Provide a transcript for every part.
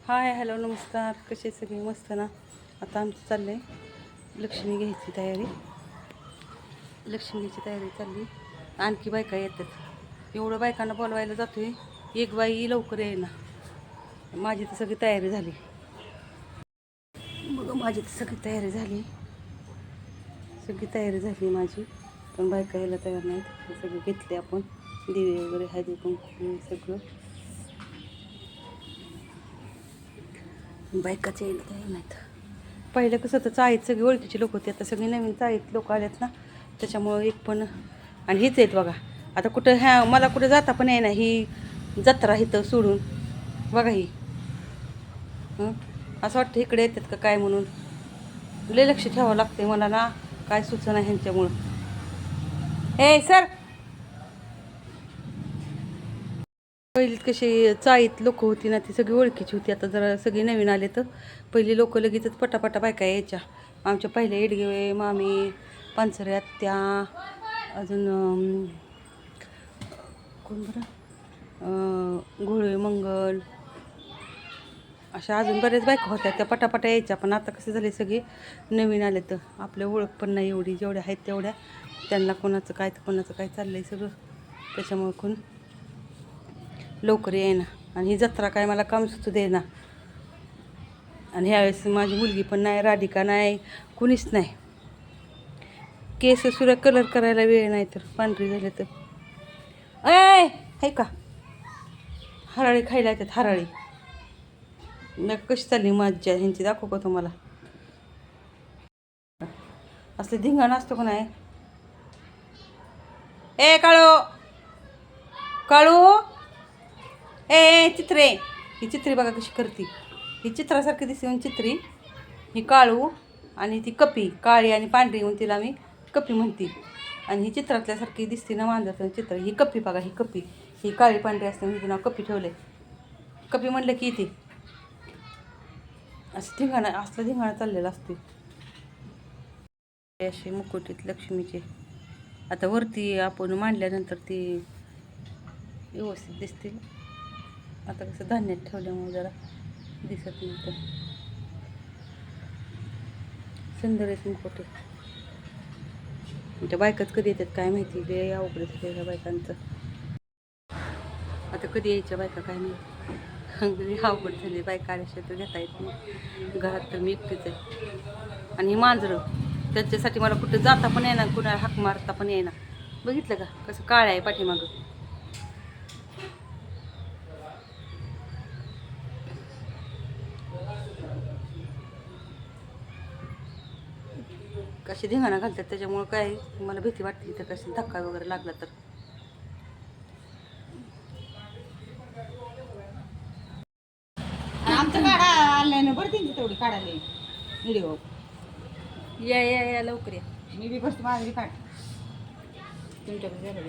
Hi hello नमस्कार. कसे सगळे मस्त ना. आता आमचं चाललं आहे लक्ष्मी घ्यायची तयारी. लक्ष्मी घ्यायची तयारी चालली. आणखी बायका येतात. एवढं बायकांना बोलवायला जातो आहे. एक बाई लवकर येईना. माझी तर सगळी तयारी झाली. बघ माझी तर सगळी तयारी झाली. सगळी तयारी झाली माझी. पण बायका यायला तयार नाहीत. सगळं घेतले आपण. दिवे वगैरे हळदी कुंकू सगळं. बायकाच यायला तयार नाहीत. पहिलं कसं तर चाळीत सगळी ओळखीची लोक होती. आता सगळी नवीन चाळीत लोक आलेत ना, त्याच्यामुळं एक पण. आणि हीच आहेत बघा. आता कुठं मला कुठं जाता पण आहे ना. ही जत्रा इथं सोडून बघा ही. असं वाटतं इकडे येतात का काय म्हणून. लय लक्ष ठेवावं लागते मला ना. काय सुचना ह्यांच्यामुळं. सर पहिलीत कशी चाळीत लोक होती ना, ती सगळी ओळखीची होती. आता जरा सगळी नवीन आले तर पहिली लोक लगेचच पटापटा बायका यायच्या. आमच्या पहिल्या येडगे मामी, पानसरे आत्या, अजून कोण बरं घोळे मंगल, अशा अजून बरेच बायका होत्या. त्या पटापटा यायच्या. पण आता कसं झाले सगळे नवीन आले तर आपल्या ओळख पण नाही एवढी. जेवढ्या आहेत तेवढ्या त्यांना कोणाचं काय तर कोणाचं काय चाललं आहे सगळं. त्याच्यामुळं कोण लवकर येईना. आणि ही जत्रा काय मला काम सुचू देईना. आणि ह्यावेळेस माझी मुलगी पण नाही, राधिका नाही, कुणीच नाही. केस सुद्धा कलर करायला वेळ नाही तर पांढरी झाले तर. आहे का हराळी खायला येतात. हराळी नाही कशी चालली मज्जा ह्यांची दाखवू का तुम्हाला. असले धिंगाणा असतो का नाही. काळू काळू चित्रे. ही चित्री बघा कशी करते. ही चित्रासारखी दिसते म्हणून चित्री. ही काळू आणि ती कपी. काळी आणि पांढरी म्हणून तिला मी कपी म्हणते. आणि ही चित्रातल्यासारखी दिसते ना मांजराचं चित्र. ही कपी बघा. ही कपी. ही काळी पांढरी असते म्हणजे नाव कपी ठेवले. कपी म्हणलं की ती असं धिंगाणा असला धिंगाणा चाललेला असते. अशी मुकुटीत लक्ष्मीचे. आता वरती आपण मांडल्यानंतर ती व्यवस्थित दिसतील. आता कसं धान्यात ठेवल्यामुळे जरा दिसत नाही तर. सुंदर आहेत मुकुटे. त्या बायकाच कधी येतात काय माहिती. लय अवघड झालं ह्या बायकांचं. आता कधी यायच्या बायका काय माहिती. अवघड झाली. बायका आल्याशिवाय तर घेता येत नाही. घरात तर मी एकटीच आहे. आणि ही मांजरं त्यांच्यासाठी मला कुठं जाता पण येणार, कुणाला हाक मारता पण येणार. बघितलं का कसं काळं आहे पाठीमागं. कशी धिंगाणा घालतात त्याच्यामुळं काय मला भीती वाटते. तर कसं धक्का वगैरे लागला तर. आमचं काढा आल्यानं बरं त्यांची तेवढी काढायला व्हिडिओ. या या या लवकर या. मी बी बसते माझी काढ. तुमच्याकडे यायला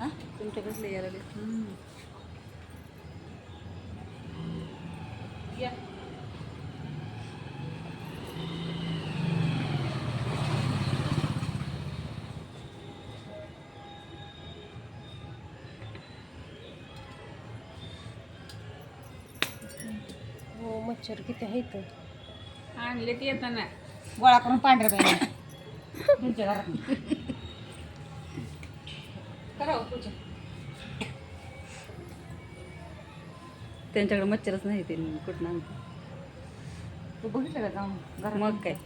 हां तुमच्याकडे यायला या. हो मच्छर किती आहेत. आणले ते येताना गोळा करून पांढऱ्या पाहिजे तुमच्या घरात. करावं पूजा. त्यांच्याकडे मच्छरच नाही ते कुठं आणते. तू बघितलं का जाऊन घरात. मग काय.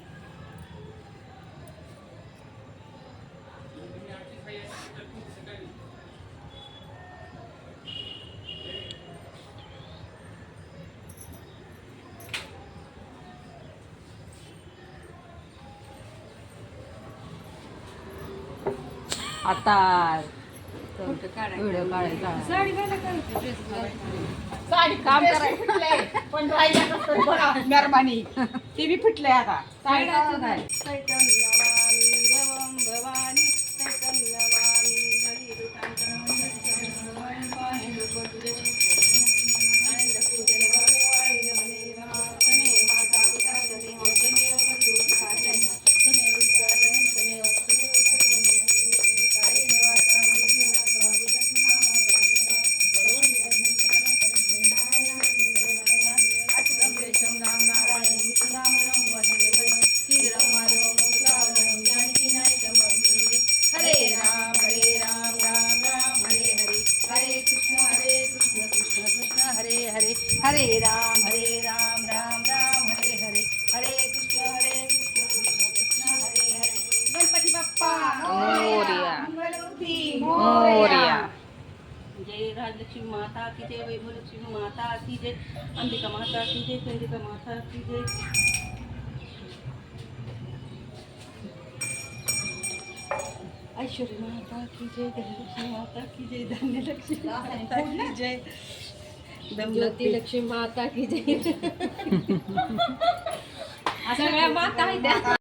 आता व्हिडिओ व्हिडिओ काढायचा. साडी घाला काय साडी काम करायचं पण राहिलं कसं बघा मेहरबानी. ती बी फिटलंय आता. साडी काय हरे राम राम राम हरे हरे हरे कृष्ण कृष्ण कृष्ण हरे हरे गणपती बाप्पा मोरया. मंगलमूर्ती मोरया. जय राजलक्ष्मी माता की जय, वैभवलक्ष्मी माता की जय, अंबिका माता की जय, चंडिका माता की जय. ऐश्वर्य माता की जय, धनलक्ष्मी माता की जय, धान्यलक्ष्मी माता की जय, ज्योती लक्ष्मी माता की जय. सगळ्या माता आहेत त्या.